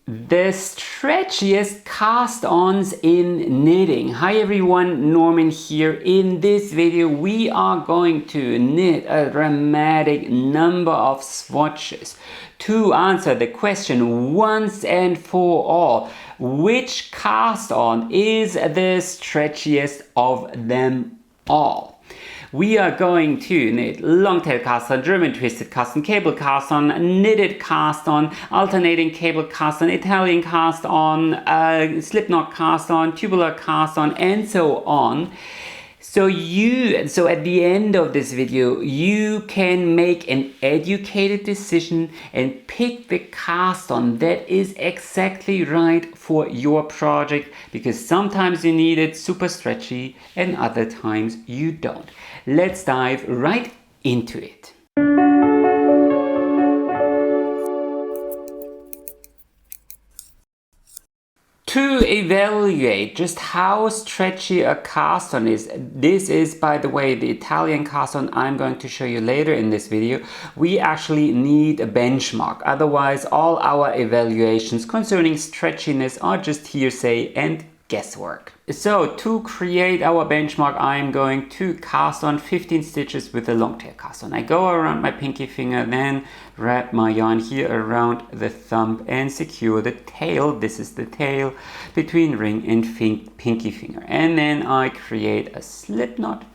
The stretchiest cast-ons in knitting. Hi everyone, Norman here. In this video we are going to knit a dramatic number of swatches to answer the question once and for all: which cast-on is the stretchiest of them all? We are going to knit Longtail cast-on, German twisted cast-on, cable cast-on, knitted cast-on, alternating cable cast-on, Italian cast-on, slipknot cast-on, tubular cast-on, and so on. So at the end of this video, you can make an educated decision and pick the cast-on that is exactly right for your project, because sometimes you need it super stretchy and other times you don't. Let's dive right into it. To evaluate just how stretchy a cast-on is, this is, by the way, the Italian cast-on I'm going to show you later in this video, we actually need a benchmark. Otherwise, all our evaluations concerning stretchiness are just hearsay and guesswork. So to create our benchmark, I'm going to cast on 15 stitches with the Longtail cast-on. I go around my pinky finger, then wrap my yarn here around the thumb and secure the tail. This is the tail between ring and pinky finger. And then I create a slip knot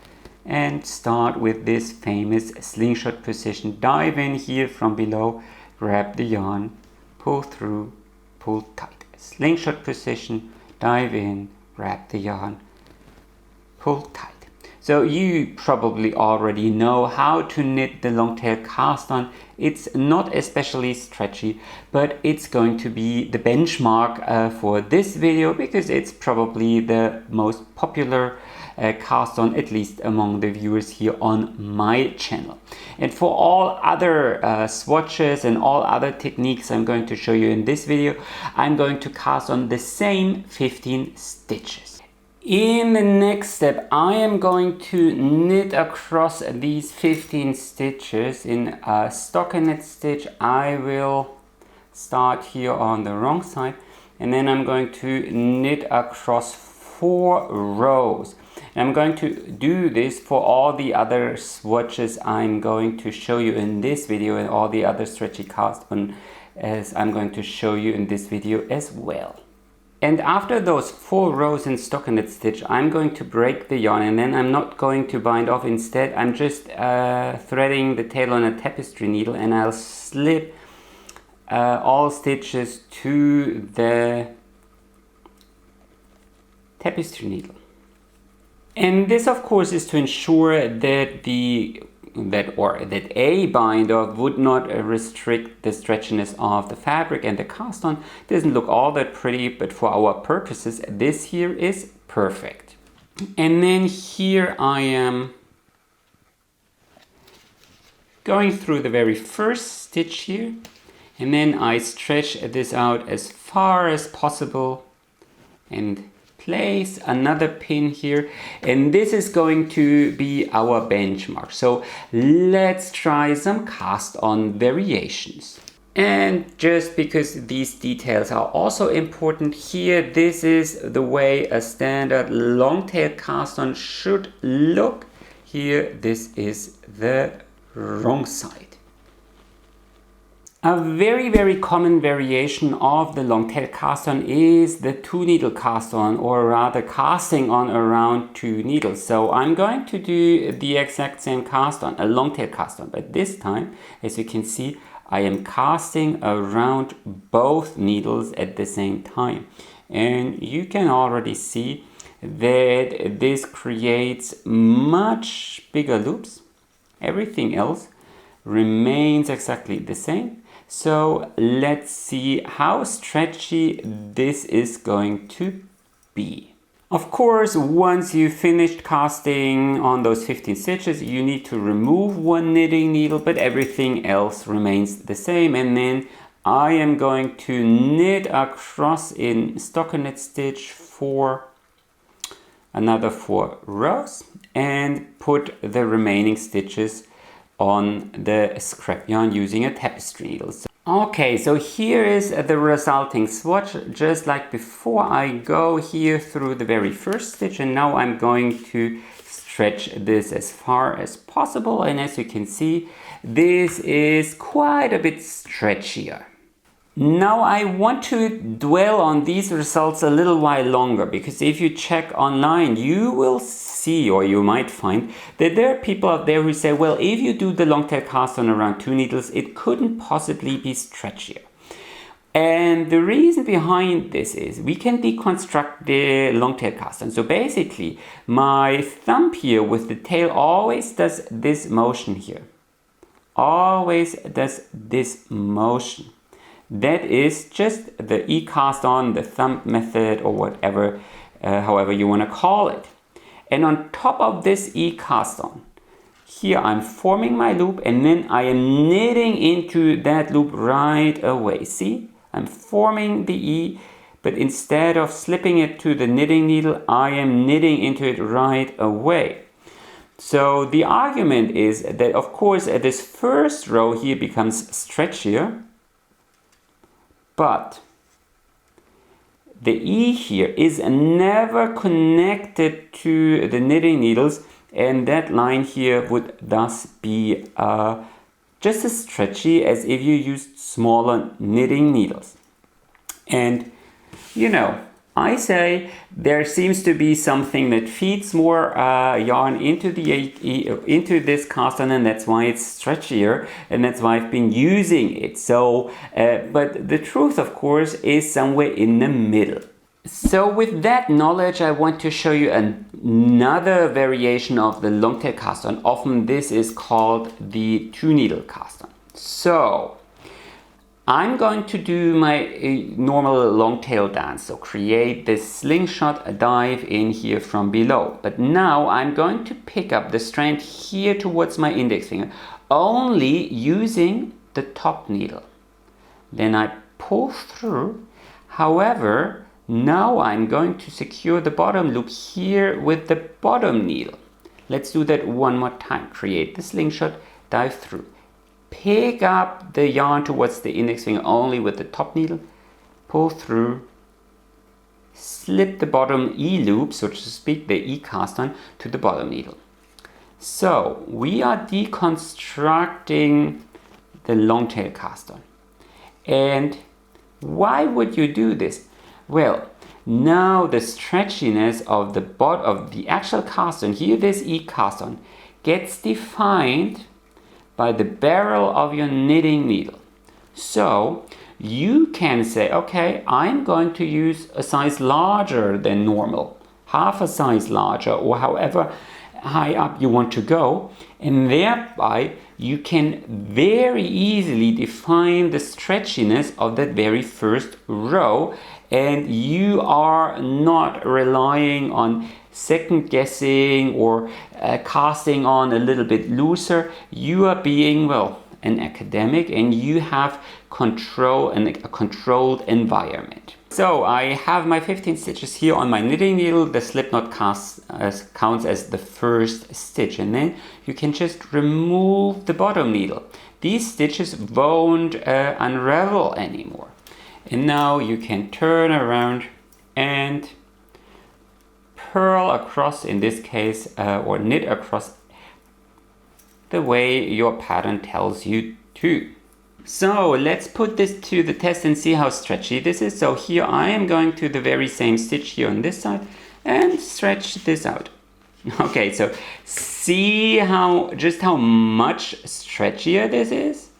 and start with this famous slingshot position. Dive in here from below, grab the yarn, pull through, pull tight. Slingshot position, dive in, wrap the yarn, pull tight. So you probably already know how to knit the Longtail cast-on. It's not especially stretchy, but it's going to be the benchmark for this video, because it's probably the most popular cast-on, at least among the viewers here on my channel. And for all other swatches and all other techniques I'm going to show you in this video, I'm going to cast on the same 15 stitches. In the next step, I am going to knit across these 15 stitches in a stockinette stitch. I will start here on the wrong side, and then I'm going to knit across 4 rows. And I'm going to do this for all the other swatches I'm going to show you in this video, and all the other stretchy cast-on as I'm going to show you in this video as well. And after those 4 rows in stockinette stitch, I'm going to break the yarn, and then I'm not going to bind off. Instead, I'm just threading the tail on a tapestry needle, and I'll slip all stitches to the tapestry needle. And this, of course, is to ensure that that a binder would not restrict the stretchiness of the fabric, and the cast-on doesn't look all that pretty, but for our purposes this here is perfect. And then here I am going through the very first stitch here, and then I stretch this out as far as possible and place another pin here, and this is going to be our benchmark. So let's try some cast-on variations. And just because these details are also important here, this is the way a standard Longtail cast-on should look. Here, this is the wrong side. A very common variation of the Longtail cast-on is the 2-needle cast-on, or rather casting on around 2 needles. So I'm going to do the exact same cast-on, a Longtail cast-on, but this time, as you can see, I am casting around both needles at the same time. And you can already see that this creates much bigger loops. Everything else remains exactly the same. So let's see how stretchy this is going to be. Of course, once you've finished casting on those 15 stitches, you need to remove 1 knitting needle, but everything else remains the same. And then I am going to knit across in stockinette stitch for another 4 rows and put the remaining stitches on the scrap yarn using a tapestry needle. Okay, so here is the resulting swatch. Just like before, I go here through the very first stitch, and now I'm going to stretch this as far as possible. And as you can see, this is quite a bit stretchier. Now I want to dwell on these results a little while longer, because if you check online, you will see, or you might find, that there are people out there who say, well, if you do the Longtail cast on around 2 needles, it couldn't possibly be stretchier. And the reason behind this is we can deconstruct the Longtail cast on. So basically, my thumb here with the tail always does this motion here. Always does this motion. That is just the cast on, the thumb method, or whatever, however you want to call it. And on top of this cast on, here I'm forming my loop, and then I am knitting into that loop right away. See, I'm forming the E, but instead of slipping it to the knitting needle, I am knitting into it right away. So the argument is that, of course, this first row here becomes stretchier, but the E here is never connected to the knitting needles, and that line here would thus be just as stretchy as if you used smaller knitting needles. And you know, I say there seems to be something that feeds more yarn into this cast on, and that's why it's stretchier, and that's why I've been using it. So, but the truth, of course, is somewhere in the middle. So with that knowledge, I want to show you another variation of the Longtail cast on. Often this is called the 2-needle cast on. So I'm going to do my normal Longtail dance, so create this slingshot dive in here from below. But now I'm going to pick up the strand here towards my index finger, only using the top needle. Then I pull through. However, now I'm going to secure the bottom loop here with the bottom needle. Let's do that one more time. Create the slingshot, dive through. Pick up the yarn towards the index finger only with the top needle, pull through, slip the bottom E loop, so to speak, the E cast on, to the bottom needle. So we are deconstructing the Longtail cast on. And why would you do this? Well, now the stretchiness of the actual cast on, here this E cast on, gets defined by the barrel of your knitting needle. So you can say, okay, I'm going to use a size larger than normal, half a size larger, or however high up you want to go, and thereby you can very easily define the stretchiness of that very first row, and you are not relying on second guessing or casting on a little bit looser. You are being, well, an academic, and you have control and a controlled environment. So I have my 15 stitches here on my knitting needle. The slip knot counts as the first stitch, and then you can just remove the bottom needle. These stitches won't unravel anymore. And now you can turn around and purl across, in this case, or knit across the way your pattern tells you to. So let's put this to the test and see how stretchy this is. So here I am going to the very same stitch here on this side and stretch this out. Okay, so see just how much stretchier this is?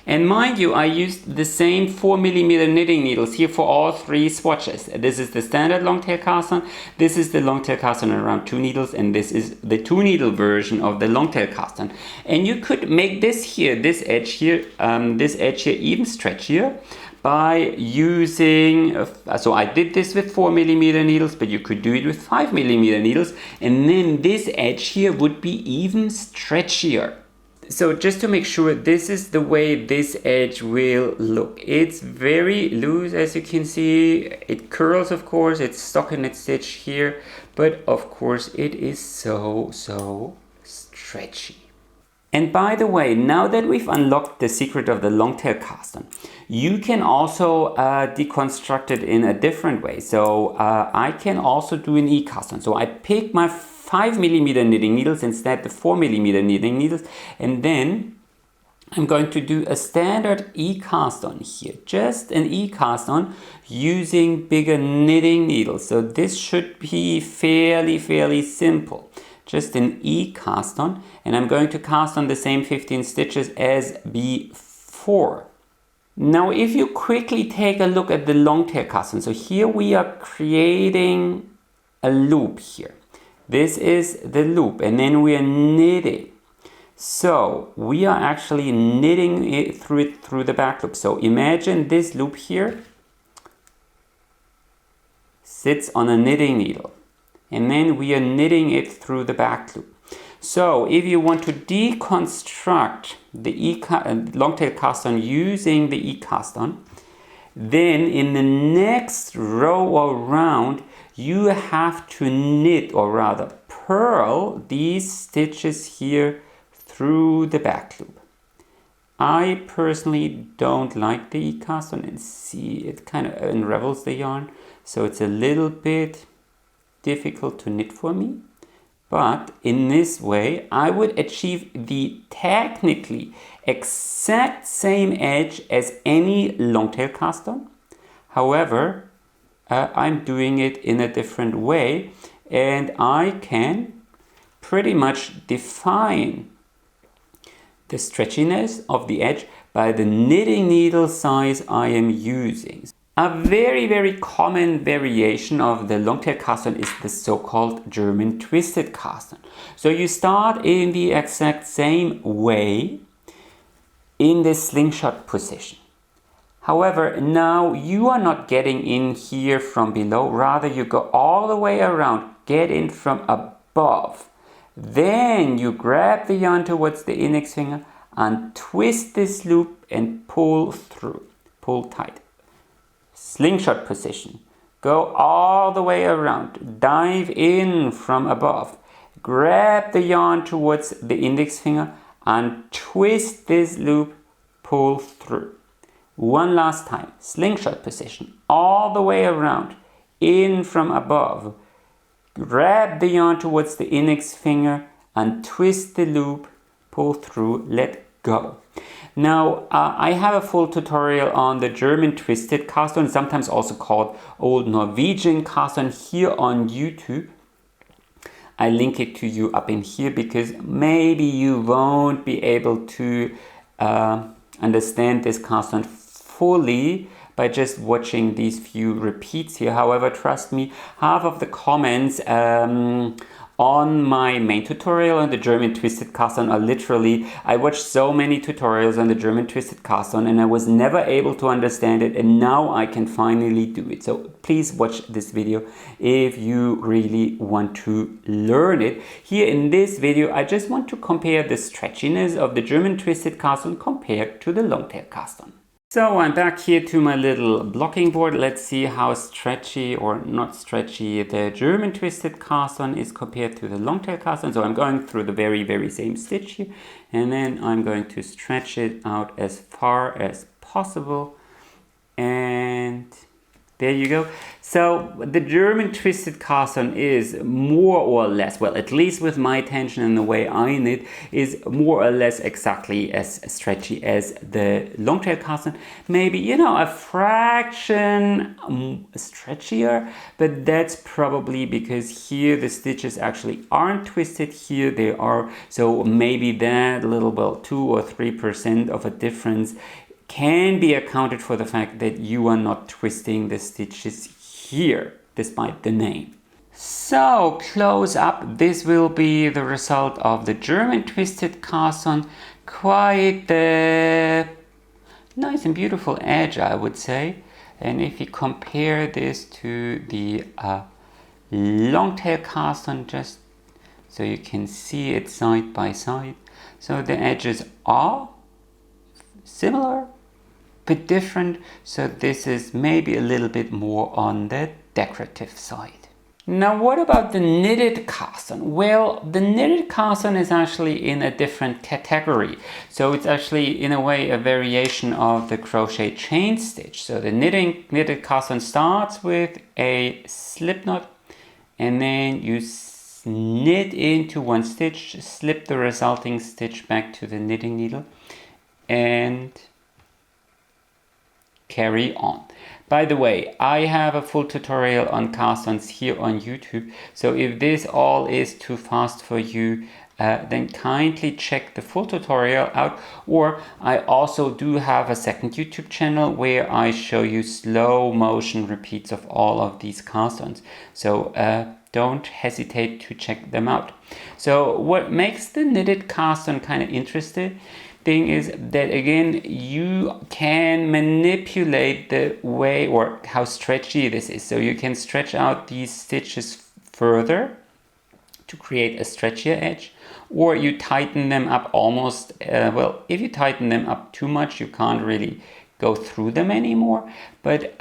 And mind you, I used the same 4mm knitting needles here for all 3 swatches. This is the standard Longtail cast on, this is the Longtail cast on around 2 needles, and this is the 2-needle version of the Longtail cast on. And you could make this edge here even stretchier by using, so I did this with 4mm needles, but you could do it with 5mm needles, and then this edge here would be even stretchier. So just to make sure, this is the way this edge will look. It's very loose, as you can see. It curls, of course, it's stockinette stitch here, but of course it is so stretchy. And by the way, now that we've unlocked the secret of the Longtail cast-on, you can also deconstruct it in a different way. So I can also do an E-cast-on. So I pick my 5mm knitting needles instead the 4mm knitting needles, and then I'm going to do a standard E-cast-on here, just an E-cast-on using bigger knitting needles. So this should be fairly simple. Just an E-cast-on, and I'm going to cast on the same 15 stitches as before. Now if you quickly take a look at the Longtail cast-on, so here we are creating a loop here. This is the loop, and then we are knitting. So we are actually knitting it through the back loop. So imagine this loop here sits on a knitting needle, and then we are knitting it through the back loop. So if you want to deconstruct the Longtail cast-on using the E-cast-on, then in the next row or round you have to knit, or rather purl, these stitches here through the back loop. I personally don't like the E-cast-on, and see it kind of unravels the yarn, so it's a little bit difficult to knit for me. But in this way I would achieve the technically exact same edge as any Longtail cast-on. However, I'm doing it in a different way, and I can pretty much define the stretchiness of the edge by the knitting needle size I am using. A very common variation of the Longtail cast-on is the so-called German twisted cast-on. So you start in the exact same way in the slingshot position. However, now you are not getting in here from below, rather you go all the way around, get in from above. Then you grab the yarn towards the index finger and twist this loop and pull through, pull tight. Slingshot position. Go all the way around, dive in from above, grab the yarn towards the index finger and twist this loop, pull through. One last time, slingshot position, all the way around, in from above, grab the yarn towards the index finger and twist the loop, pull through, let go. Now I have a full tutorial on the German twisted cast-on, sometimes also called Old Norwegian cast-on, here on YouTube. I link it to you up in here because maybe you won't be able to understand this cast-on fully by just watching these few repeats here. However, trust me, half of the comments on my main tutorial on the German twisted cast-on are literally, I watched so many tutorials on the German twisted cast-on and I was never able to understand it, and now I can finally do it. So please watch this video if you really want to learn it. Here in this video I just want to compare the stretchiness of the German twisted cast-on compared to the Longtail cast-on. So I'm back here to my little blocking board. Let's see how stretchy or not stretchy the German twisted cast-on is compared to the Longtail cast-on. So I'm going through the very same stitch here, and then I'm going to stretch it out as far as possible, and there you go. So the German twisted cast-on is more or less, well, at least with my attention and the way I knit, is more or less exactly as stretchy as the Longtail cast-on. Maybe, you know, a fraction stretchier, but that's probably because here the stitches actually aren't twisted, here they are. So maybe that little, well, 2 or 3% of a difference can be accounted for the fact that you are not twisting the stitches here, despite the name. So close up, this will be the result of the German twisted cast-on. Quite the nice and beautiful edge, I would say. And if you compare this to the Longtail cast-on, just so you can see it side by side. So the edges are similar but different, so this is maybe a little bit more on the decorative side. Now, what about the knitted cast-on? Well, the knitted cast-on is actually in a different category. So it's actually, in a way, a variation of the crochet chain stitch. So the knitted cast-on starts with a slip knot, and then you knit into one stitch, slip the resulting stitch back to the knitting needle, and carry on. By the way, I have a full tutorial on cast-ons here on YouTube, so if this all is too fast for you, then kindly check the full tutorial out. Or I also do have a second YouTube channel where I show you slow motion repeats of all of these cast-ons. So don't hesitate to check them out. So what makes the knitted cast-on kind of interesting is that, again, you can manipulate the way or how stretchy this is. So you can stretch out these stitches further to create a stretchier edge, or you tighten them up almost, well, if you tighten them up too much, you can't really go through them anymore. But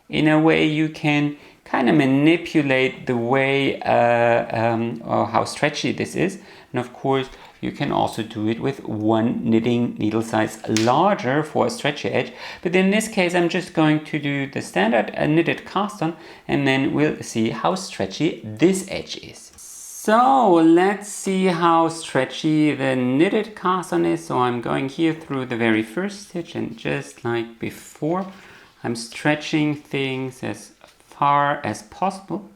in a way, you can kind of manipulate the way or how stretchy this is. And of course, you can also do it with one knitting needle size larger for a stretchy edge. But in this case, I'm just going to do the standard knitted cast-on, and then we'll see how stretchy this edge is. So let's see how stretchy the knitted cast-on is. So I'm going here through the very first stitch, and just like before, I'm stretching things as far as possible.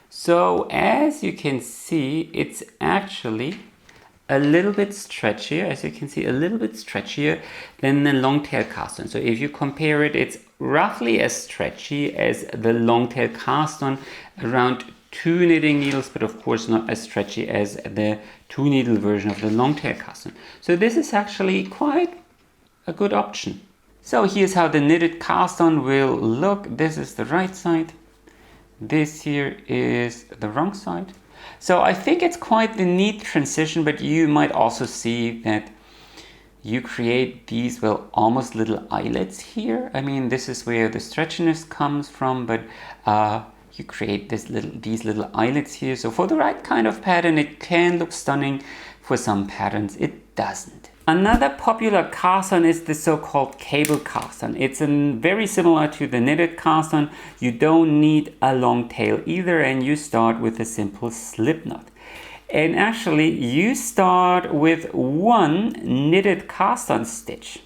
So as you can see, it's actually a little bit stretchier, as you can see, a little bit stretchier than the Longtail cast-on. So if you compare it, it's roughly as stretchy as the Longtail cast-on, around 2 knitting needles, but of course not as stretchy as the 2 needle version of the Longtail cast-on. So this is actually quite a good option. So here's how the knitted cast-on will look. This is the right side. This here is the wrong side. So I think it's quite the neat transition, but you might also see that you create these, well, almost little eyelets here. I mean, this is where the stretchiness comes from, but you create these little eyelets here. So for the right kind of pattern, it can look stunning. For some patterns, it doesn't. Another popular cast-on is the so-called cable cast-on. It's very similar to the knitted cast-on. You don't need a long tail either, and you start with a simple slip knot. And actually, you start with one knitted cast-on stitch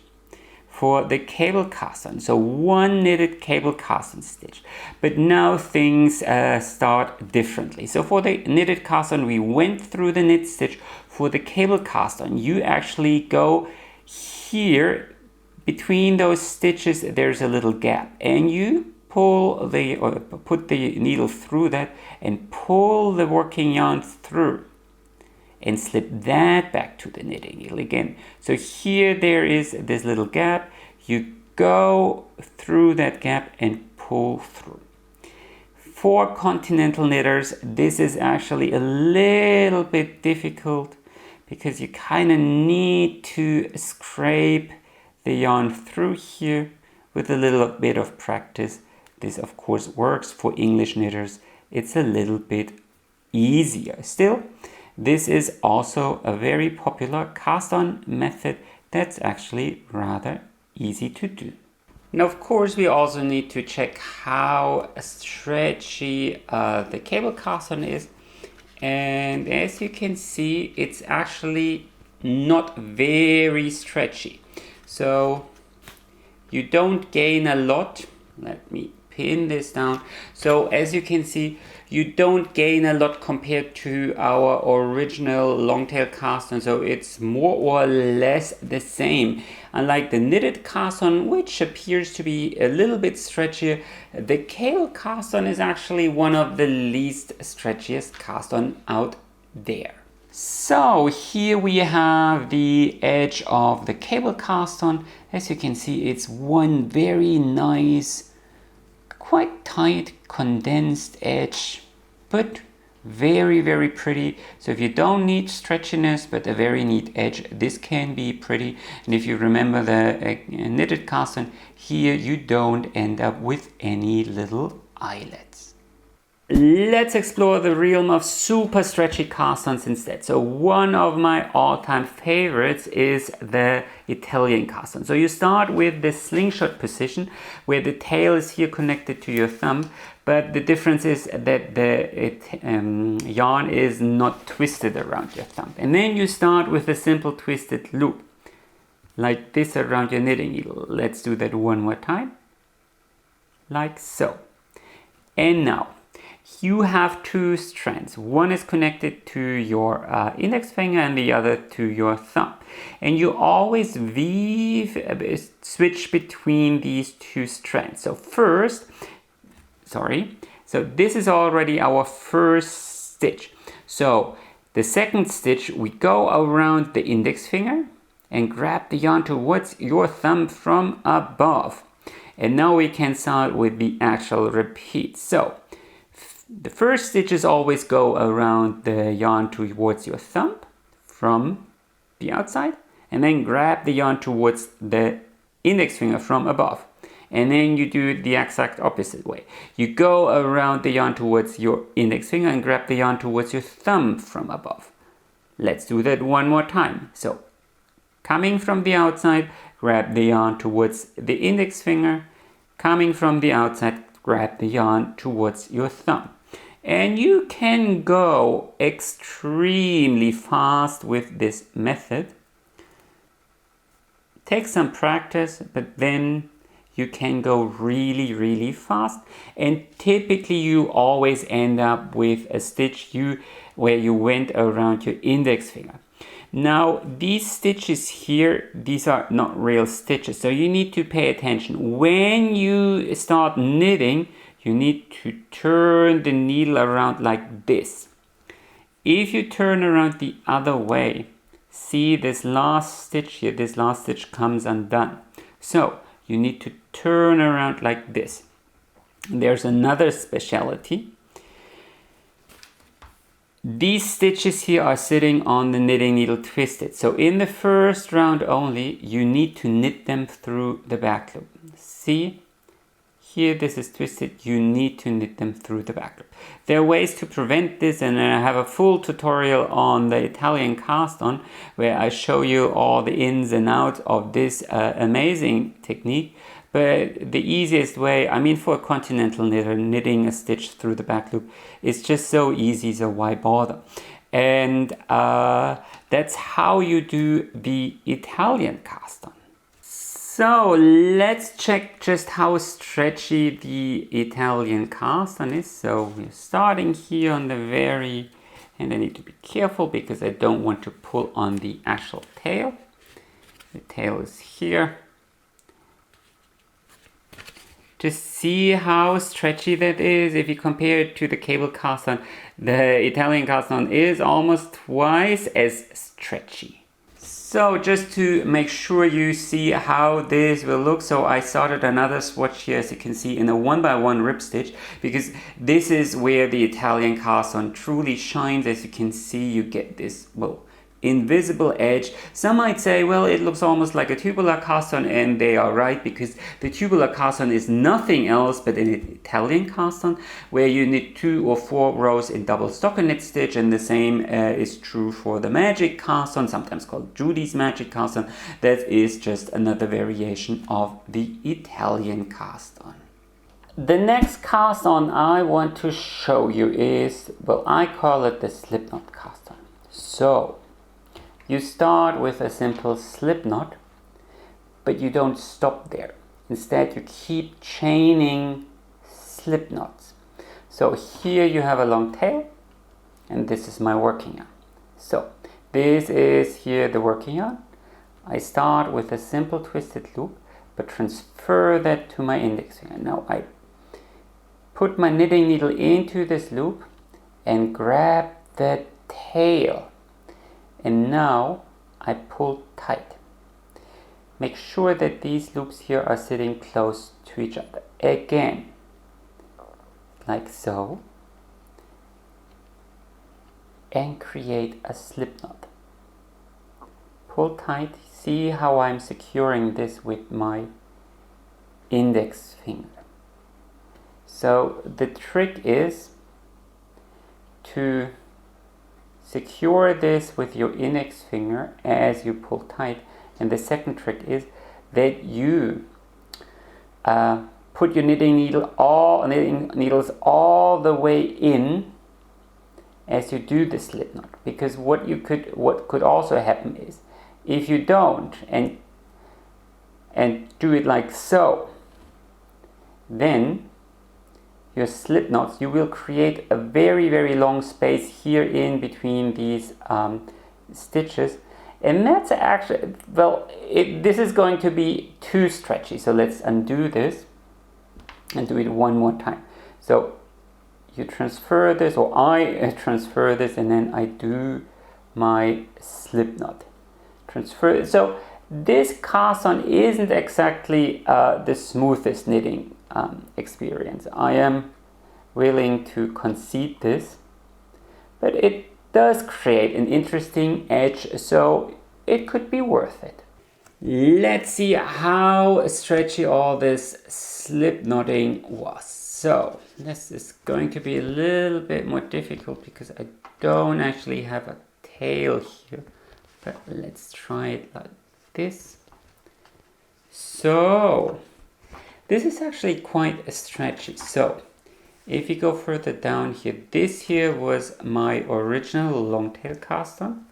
for the cable cast-on. So one knitted cable cast-on stitch. But now things start differently. So for the knitted cast-on, we went through the knit stitch. For the cable cast-on, you actually go here between those stitches. There's a little gap, and you pull put the needle through that and pull the working yarn through and slip that back to the knitting needle again. So here there is this little gap. You go through that gap and pull through. For continental knitters, this is actually a little bit difficult because you kind of need to scrape the yarn through here. With a little bit of practice, this of course works. For English knitters, it's a little bit easier. Still, this is also a very popular cast-on method that's actually rather easy to do. Now, of course, we also need to check how stretchy the cable cast-on is. And as you can see, it's actually not very stretchy. So you don't gain a lot. Let me pin this down. So as you can see, you don't gain a lot compared to our original Longtail cast-on. So it's more or less the same. Unlike the knitted cast-on, which appears to be a little bit stretchier, the cable cast-on is actually one of the least stretchiest cast-on out there. So here we have the edge of the cable cast-on. As you can see, it's one very nice, quite tight, condensed edge, but very, very pretty. So if you don't need stretchiness, but a very neat edge, this can be pretty. And if you remember the knitted cast-on, here you don't end up with any little eyelets. let's explore the realm of super stretchy cast-ons instead. So one of my all-time favorites is the Italian cast-on. So you start with the slingshot position where the tail is here connected to your thumb, but the difference is that the yarn is not twisted around your thumb. And then you start with a simple twisted loop like this around your knitting needle. Let's do that one more time, like so. And now you have two strands. One is connected to your index finger and the other to your thumb. And you always switch between these two strands. So so this is already our first stitch. So the second stitch, we go around the index finger and grab the yarn towards your thumb from above. And now we can start with the actual repeat. So the first stitches always go around the yarn towards your thumb from the outside, and then grab the yarn towards the index finger from above. And then you do the exact opposite way. You go around the yarn towards your index finger and grab the yarn towards your thumb from above. Let's do that one more time. So coming from the outside, grab the yarn towards the index finger. Coming from the outside, grab the yarn towards your thumb. And you can go extremely fast with this method. Take some practice, but then you can go really, really fast. And typically you always end up with a stitch where you went around your index finger. Now these stitches here, these are not real stitches, so you need to pay attention. When you start knitting, you need to turn the needle around like this. If you turn around the other way, see this last stitch here, this last stitch comes undone. So you need to turn around like this. There's another specialty. These stitches here are sitting on the knitting needle twisted. So in the first round only, you need to knit them through the back loop. See? Here this is twisted, you need to knit them through the back loop. There are ways to prevent this, and I have a full tutorial on the Italian cast-on where I show you all the ins and outs of this amazing technique. But the easiest way, I mean, for a continental knitter, knitting a stitch through the back loop is just so easy, so why bother? And that's how you do the Italian cast-on. So let's check just how stretchy the Italian cast-on is. So we're starting here on the and I need to be careful because I don't want to pull on the actual tail. The tail is here. Just see how stretchy that is. If you compare it to the cable cast-on, the Italian cast-on is almost twice as stretchy. So just to make sure you see how this will look, so I started another swatch here, as you can see, in a 1x1 rib stitch, because this is where the Italian cast-on truly shines. As you can see, you get this, well, invisible edge. Some might say, well, it looks almost like a tubular cast-on, and they are right, because the tubular cast-on is nothing else but an Italian cast-on where you knit 2 or 4 rows in double stockinette stitch, and the same is true for the magic cast-on, sometimes called Judy's magic cast-on. That is just another variation of the Italian cast-on. The next cast-on I want to show you is, well, I call it the slipknot cast-on. So you start with a simple slip knot, but you don't stop there. Instead, you keep chaining slip knots. So here you have a long tail, and this is my working yarn. So this is here the working yarn. I start with a simple twisted loop, but transfer that to my index finger. Now I put my knitting needle into this loop and grab the tail. And now I pull tight. Make sure that these loops here are sitting close to each other. Again, like so. And create a slip knot. Pull tight. See how I'm securing this with my index finger. So the trick is to secure this with your index finger as you pull tight. And the second trick is that you put your knitting needles all the way in as you do the slip knot, because what could also happen is if you don't and do it like so, then your slip knots, you will create a very, very long space here in between these stitches, and that's actually, well, this is going to be too stretchy. So let's undo this and do it one more time. So you transfer this, or I transfer this, and then I do my slip knot. Transfer. So this cast on isn't exactly the smoothest knitting experience. I am willing to concede this, but it does create an interesting edge, so it could be worth it. Let's see how stretchy all this slip knotting was. So this is going to be a little bit more difficult because I don't actually have a tail here, but let's try it like this. So this is actually quite stretchy. So if you go further down here, this here was my original longtail cast on.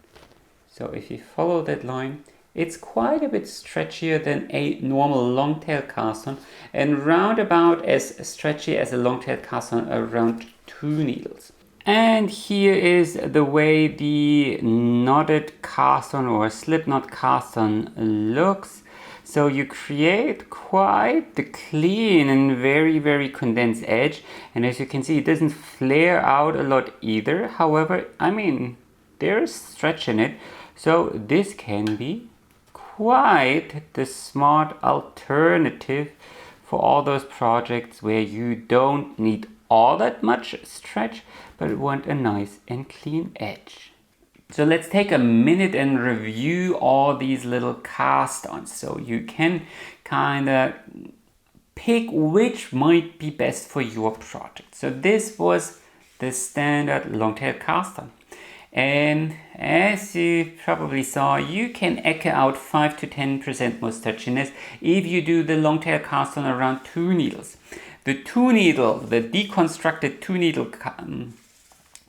So if you follow that line, it's quite a bit stretchier than a normal longtail cast on, and round about as stretchy as a longtail cast on, around 2 needles. And here is the way the knotted cast on or slip knot cast on looks. So you create quite the clean and very, very condensed edge, and as you can see, it doesn't flare out a lot either. However, I mean, there's stretch in it, so this can be quite the smart alternative for all those projects where you don't need all that much stretch but want a nice and clean edge. So let's take a minute and review all these little cast-ons so you can kind of pick which might be best for your project. So this was the standard longtail cast-on. And as you probably saw, you can echo out 5 to 10% more stretchiness if you do the longtail cast on around 2 needles. The deconstructed 2 needle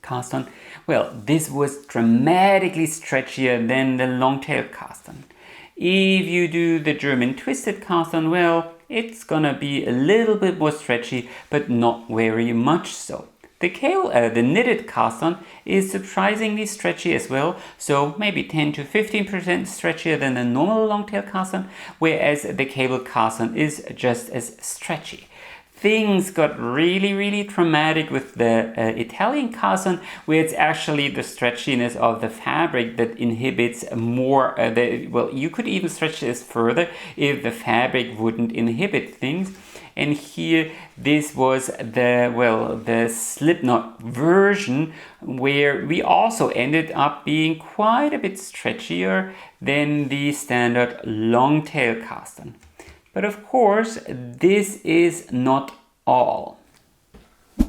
cast on, well, this was dramatically stretchier than the longtail cast on. If you do the German twisted cast on, well, it's gonna be a little bit more stretchy, but not very much so. The knitted cast on is surprisingly stretchy as well, so maybe 10 to 15% stretchier than the normal longtail cast on, whereas the cable cast on is just as stretchy. Things got really, really dramatic with the Italian cast on, where it's actually the stretchiness of the fabric that inhibits more. Well, you could even stretch this further if the fabric wouldn't inhibit things. And here, this was the slip knot version, where we also ended up being quite a bit stretchier than the standard longtail cast on. But of course, this is not all.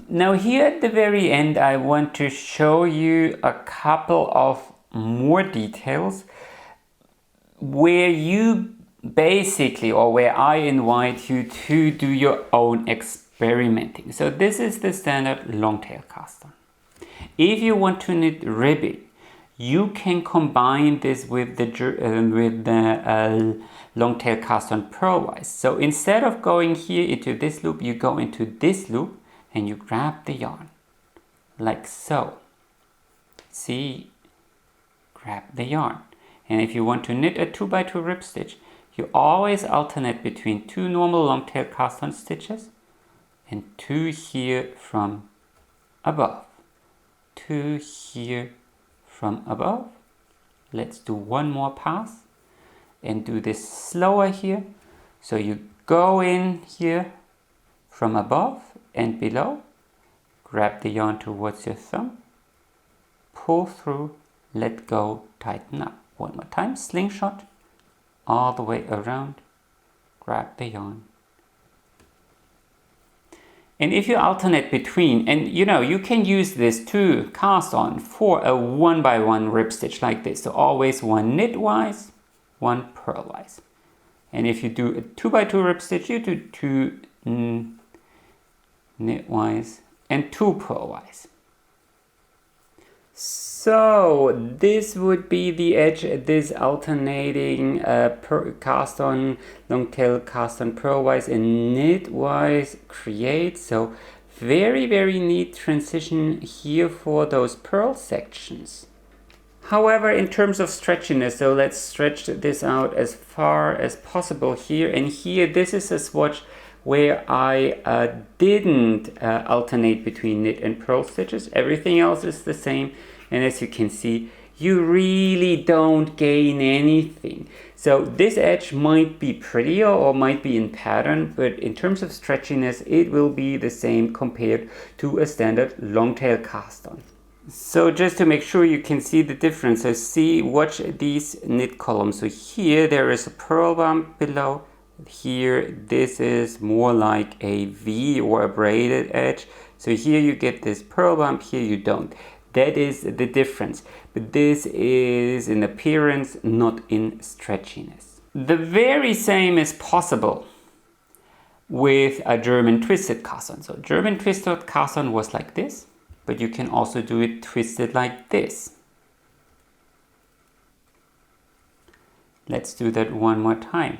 Now here at the very end, I want to show you a couple of more details where you basically, or where I invite you to do your own experimenting. So this is the standard longtail cast on. If you want to knit ribbing, you can combine this with the longtail cast on purlwise. So instead of going here into this loop, you go into this loop and you grab the yarn like so. See, grab the yarn. And if you want to knit a 2x2 rib stitch, you always alternate between 2 normal longtail cast on stitches and 2 here from above, 2 here from above. Let's do one more pass and do this slower here. So you go in here from above and below, grab the yarn towards your thumb, pull through, let go, tighten up. One more time, slingshot, all the way around, grab the yarn. And if you alternate between, and you know, you can use this to cast on for a 1x1 rib stitch like this. So always one knitwise, one purlwise. And if you do a 2x2 rib stitch, you do 2 knitwise and 2 purlwise. So this would be the edge this alternating cast on longtail, cast on purlwise and knitwise creates. So very neat transition here for those purl sections. However, in terms of stretchiness, so let's stretch this out as far as possible here. And here, this is a swatch where I didn't alternate between knit and purl stitches. Everything else is the same. And as you can see, you really don't gain anything. So this edge might be prettier or might be in pattern, but in terms of stretchiness, it will be the same compared to a standard longtail cast on. So just to make sure you can see the difference, so watch these knit columns. So here there is a purl bump below. Here this is more like a V or a braided edge. So here you get this purl bump, here you don't. That is the difference. But this is in appearance, not in stretchiness. The very same is possible with a German twisted cast on. So German twisted cast on was like this. But you can also do it twisted like this. Let's do that one more time.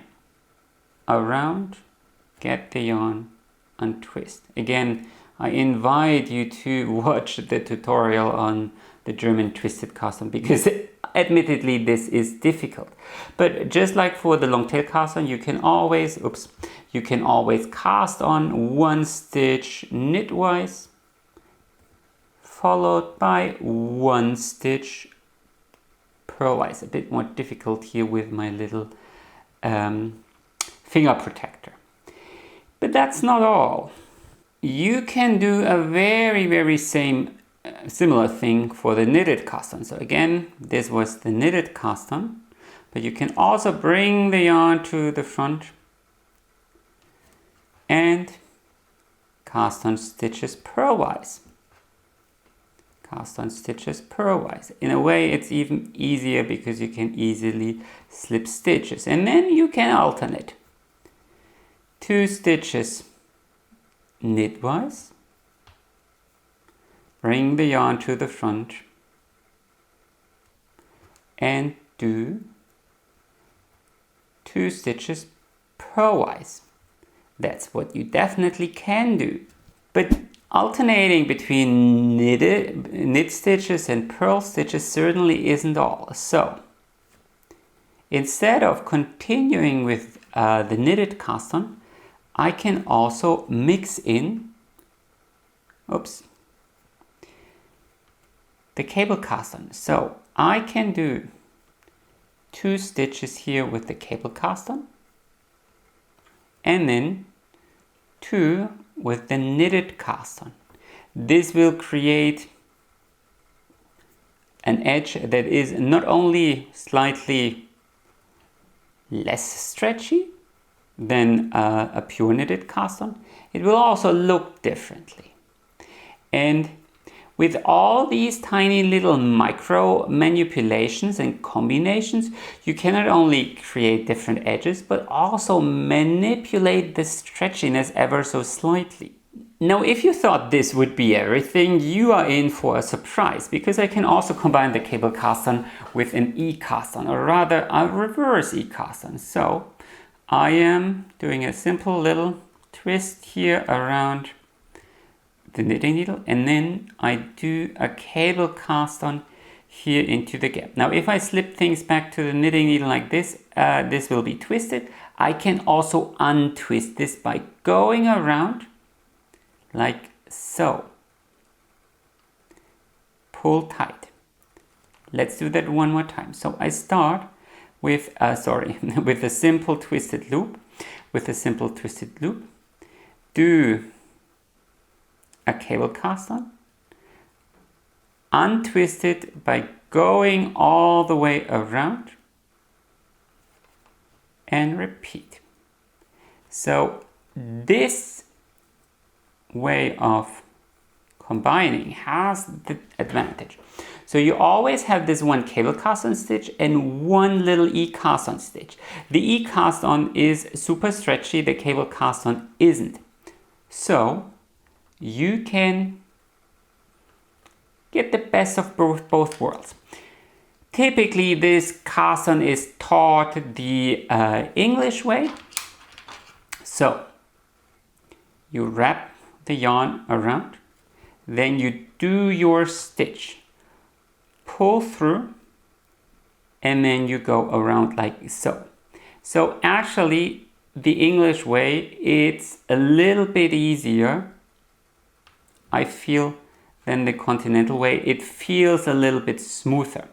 Around, get the yarn, untwist. Again, I invite you to watch the tutorial on the German twisted cast on because admittedly this is difficult. But just like for the longtail cast on, you can always cast on one stitch knitwise, followed by one stitch purlwise. A bit more difficult here with my little finger protector. But that's not all. You can do a very similar thing for the knitted cast on. So again, this was the knitted cast on, but you can also bring the yarn to the front and cast on stitches purlwise. Cast on stitches purlwise. In a way, it's even easier because you can easily slip stitches. And then you can alternate. 2 stitches knitwise. Bring the yarn to the front. And do 2 stitches purlwise. That's what you definitely can do. But alternating between knit stitches and purl stitches certainly isn't all. So instead of continuing with the knitted cast on, I can also mix in the cable cast on. So I can do 2 stitches here with the cable cast on and then 2 with the knitted cast on. This will create an edge that is not only slightly less stretchy than a pure knitted cast on, it will also look differently. And with all these tiny little micro manipulations and combinations, you can not only create different edges, but also manipulate the stretchiness ever so slightly. Now, if you thought this would be everything, you are in for a surprise, because I can also combine the cable cast on with an e-cast on, or rather a reverse e-cast on. So I am doing a simple little twist here around the knitting needle, and then I do a cable cast on here into the gap. Now if I slip things back to the knitting needle like this, this will be twisted. I can also untwist this by going around like so. Pull tight. Let's do that one more time. So I start with with a simple twisted loop. Do a cable cast on, untwist it by going all the way around, and repeat. So this way of combining has the advantage. So you always have this one cable cast-on stitch and one little cast-on stitch. The cast-on is super stretchy, the cable cast-on isn't. So you can get the best of both worlds. Typically this cast-on is taught the English way. So you wrap the yarn around, then you do your stitch, pull through, and then you go around like so. So actually the English way, it's a little bit easier, I feel, than the continental way. It feels a little bit smoother.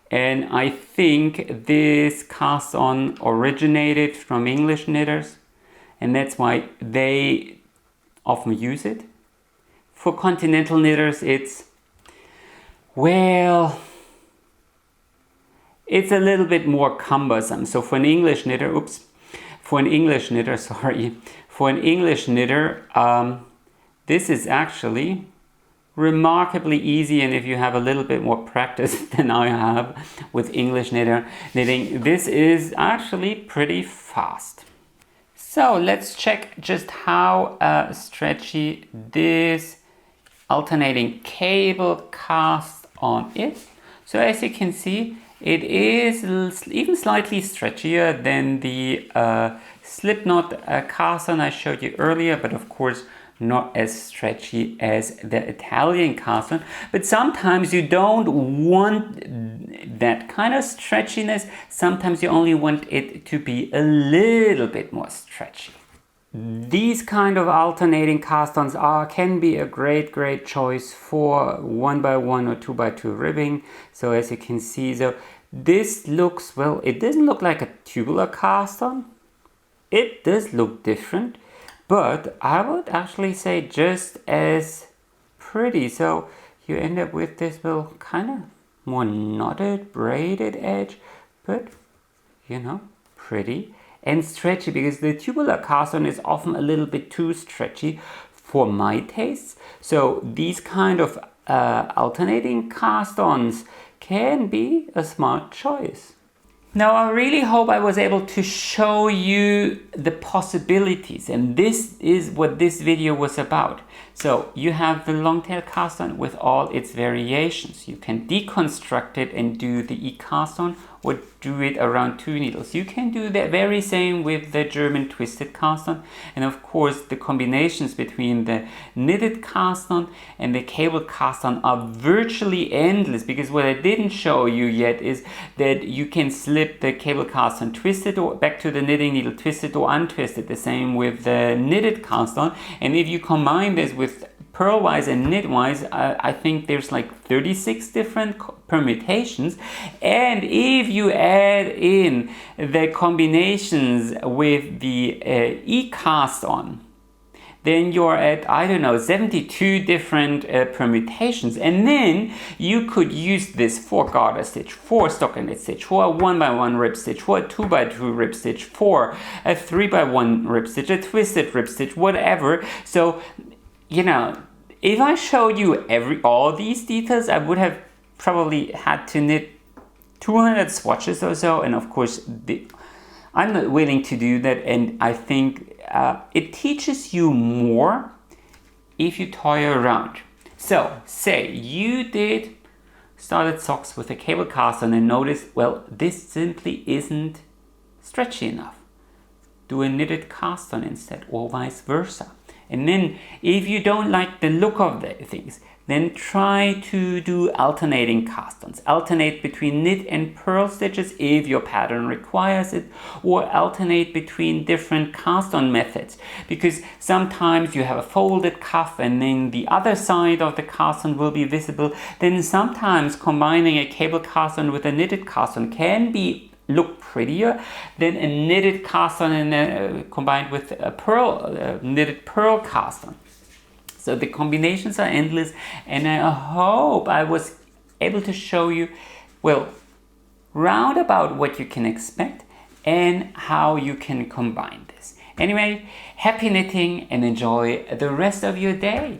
And I think this cast-on originated from English knitters, and that's why they often use it. For continental knitters, it's, well, it's a little bit more cumbersome. So for an English knitter, this is actually remarkably easy, and if you have a little bit more practice than I have with English knitting, this is actually pretty fast. So let's check just how stretchy this alternating cable cast-on is. So as you can see, it is even slightly stretchier than the slipknot cast-on I showed you earlier, but of course not as stretchy as the Italian cast-on. But sometimes you don't want that kind of stretchiness. Sometimes you only want it to be a little bit more stretchy. These kind of alternating cast-ons can be a great choice for 1x1 or 2x2 ribbing. So as you can see, so this looks, well, it doesn't look like a tubular cast-on. It does look different, but I would actually say just as pretty. So you end up with this, well, kind of more knotted, braided edge, but you know, pretty and stretchy, because the tubular cast-on is often a little bit too stretchy for my tastes. So these kind of alternating cast-ons can be a smart choice. Now I really hope I was able to show you the possibilities, and this is what this video was about. So you have the Longtail cast-on with all its variations. You can deconstruct it and do the cast-on, or do it around 2 needles. You can do the very same with the German twisted cast-on, and of course the combinations between the knitted cast-on and the cable cast-on are virtually endless, because what I didn't show you yet is that you can slip the cable cast-on twisted or back to the knitting needle twisted or untwisted, the same with the knitted cast-on. And if you combine this with purlwise and knitwise, I think there's like 36 different permutations. And if you add in the combinations with the cast-on, then you're at, I don't know, 72 different permutations. And then you could use this for garter stitch, for stockinette stitch, for a 1x1 rib stitch, for a 2x2 rib stitch, for a 3x1 rib stitch, a twisted rib stitch, whatever. So, you know, if I showed you all these details, I would have probably had to knit 200 swatches or so. And of course, I'm not willing to do that. And I think it teaches you more if you toy around. So say you did started socks with a cable cast-on and noticed, well, this simply isn't stretchy enough. Do a knitted cast-on instead, or vice versa. And then if you don't like the look of the things, then try to do alternating cast-ons. Alternate between knit and purl stitches if your pattern requires it, or alternate between different cast-on methods, because sometimes you have a folded cuff and then the other side of the cast-on will be visible. Then sometimes combining a cable cast-on with a knitted cast-on can look prettier than a knitted cast-on and combined with a knitted purl cast-on. So the combinations are endless, and I hope I was able to show you, well, round about what you can expect and how you can combine this. Anyway, happy knitting and enjoy the rest of your day.